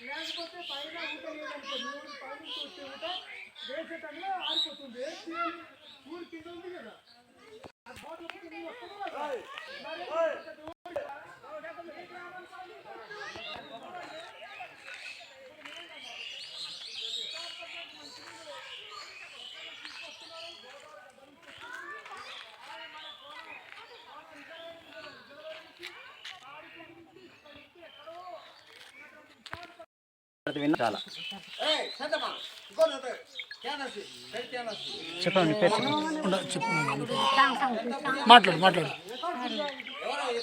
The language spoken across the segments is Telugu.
లేకపోతే పైన ఊట లేదనుకో నువ్వు పైన వచ్చే ఊట వేసే టైంలో ఆరిపోతుంది. ఊరి కింద ఉంది కదా ఆ బాటిల్ నీళ్ళు వస్తుంది కదా చాలా చెప్పండి మాట్లాడు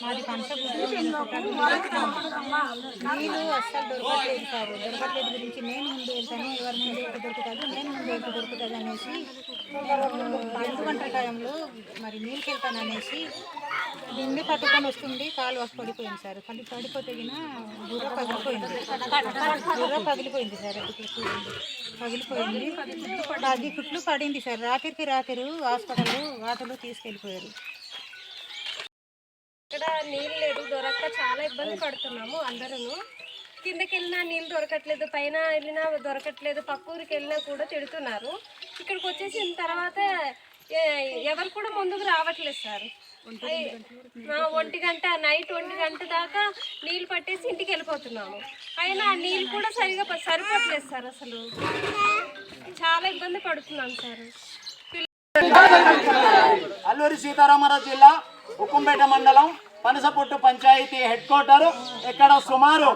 మాది పంచగుడ్డు నీళ్ళు అస్సలు దొరకట్లేదు సార్. దొరకట్లేదు గురించి నేను ముందు వెళ్తాను, ఎవరి ముందు ఎంత దొరుకుతుంది, నేను ముందు ఎంత దొరుకుతుంది అనేసి నేను 2 గంటల టైంలో మరి నీళ్ళకి వెళ్తాను అనేసి దిండి పట్టుకొని వస్తుంది. కాలు పడిపోయింది సార్. పడిపోతే బుర్ర పగిలిపోయింది సార్. పగిలిపోయింది. 10 కుట్లు పడింది సార్. రాత్రి హాస్పిటల్లో వాతలో తీసుకెళ్ళిపోయారు. ఇక్కడ నీళ్ళు లేదు, దొరక్క చాలా ఇబ్బంది పడుతున్నాము అందరూ. కిందకి వెళ్ళినా నీళ్ళు దొరకట్లేదు, పైన వెళ్ళినా దొరకట్లేదు, పక్క ఊరికి వెళ్ళినా కూడా తిడుతున్నారు. ఇక్కడికి వచ్చేసిన తర్వాత ఎవరు కూడా ముందుకు రావట్లేదు సార్. 1 గంట నైట్ 1 గంట దాకా నీళ్ళు పట్టేసి ఇంటికి వెళ్ళిపోతున్నాము. అయినా ఆ నీళ్ళు కూడా సరిగా సరిపోవట్లేదు సార్. అసలు చాలా ఇబ్బంది పడుతున్నాం సార్. అల్లూరి సీతారామరాజు జిల్లా ఉక్కుంపేట మండలం పనసపుట్టు పంచాయతీ హెడ్ క్వార్టర్. ఇక్కడ సుమారు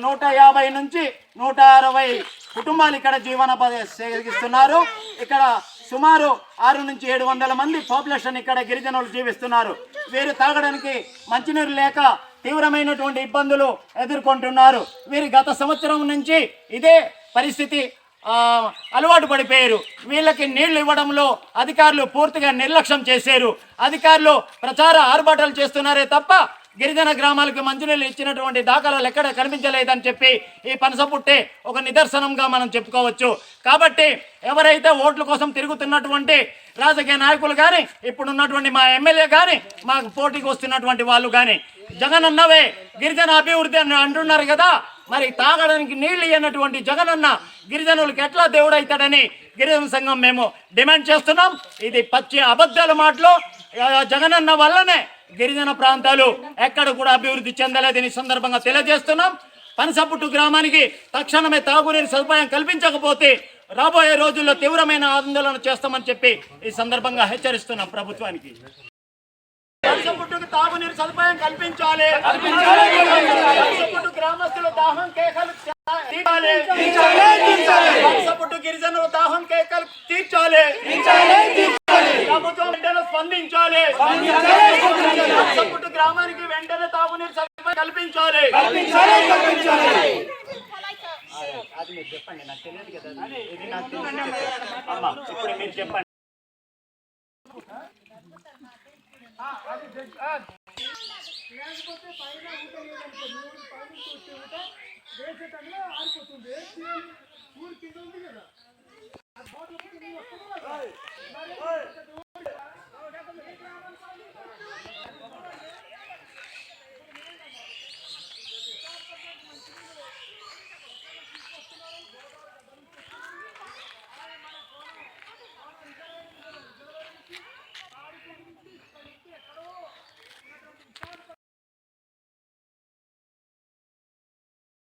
150 నుంచి 160 కుటుంబాలు ఇక్కడ జీవనోపాధి సాగిస్తున్నారు. ఇక్కడ సుమారు 600 నుంచి 700 మంది పాపులేషన్ ఇక్కడ గిరిజనులు జీవిస్తున్నారు. వీరు తాగడానికి మంచినీరు లేక తీవ్రమైనటువంటి ఇబ్బందులు ఎదుర్కొంటున్నారు. వీరు గత సంవత్సరం నుంచి ఇదే పరిస్థితి అలవాటు పడిపోయారు. వీళ్ళకి నీళ్లు ఇవ్వడంలో అధికారులు పూర్తిగా నిర్లక్ష్యం చేశారు. అధికారులు ప్రచార ఆర్భాటాలు చేస్తున్నారే తప్ప గిరిజన గ్రామాలకు మంచినీళ్ళు ఇచ్చినటువంటి దాఖలాలు ఎక్కడ కనిపించలేదని చెప్పి ఈ పనసపుట్టే ఒక నిదర్శనంగా మనం చెప్పుకోవచ్చు. కాబట్టి ఎవరైతే ఓట్ల కోసం తిరుగుతున్నటువంటి రాజకీయ నాయకులు కానీ, ఇప్పుడున్నటువంటి మా ఎమ్మెల్యే కానీ, మాకు పోటీకి వస్తున్నటువంటి వాళ్ళు కానీ జగనన్నవే గిరిజన అభివృద్ధి అని అంటున్నారు కదా, మరి తాగడానికి నీళ్లు ఇవ్వనటువంటి జగనన్న గిరిజనులకు ఎట్లా దేవుడు అవుతాడని గిరిజన సంఘం మేము డిమాండ్ చేస్తున్నాం. ఇది పచ్చి అబద్ధాల మాటలు. జగనన్న వల్లనే గిరిజన ప్రాంతాలు ఎక్కడ కూడా అభివృద్ధి చెందలేదని సందర్భంగా తెలియజేస్తున్నాం. పనసపుట్టు గ్రామానికి తక్షణమే తాగునీరు సదుపాయం కల్పించకపోతే రాబోయే రోజుల్లో తీవ్రమైన ఆందోళన చేస్తామని చెప్పి ఈ సందర్భంగా హెచ్చరిస్తున్నాం ప్రభుత్వానికి. పనసపుట్టుకు తాగునీరు సదుపాయం కల్పించాలి. పనసపుట్టు గ్రామస్తుల దాహం కేకలు తీర్చాలి. పనసపుట్టు గిరిజనుల దాహం కేకలు తీర్చాలి. ప్రభుత్వం వెంటనే స్పందించాలి. పనసపుట్టు గ్రామానికి వెంటనే తాగునీరు సదుపాయం కల్పించాలి. అది మీరు చెప్పండి, నాకు తెలియదు కదా, ఇది నాకు తెలియదు. ఇప్పుడు మీరు చెప్పండి. లేకపోతే పైన ఊట లేదనుకో నువ్వు పైన వచ్చే ఊట వేసే టైంలో ఆరిపోతుంది. ఊరి కింద ఉంది కదా ఆ బాటిల్ నీళ్ళు వస్తుంది కదా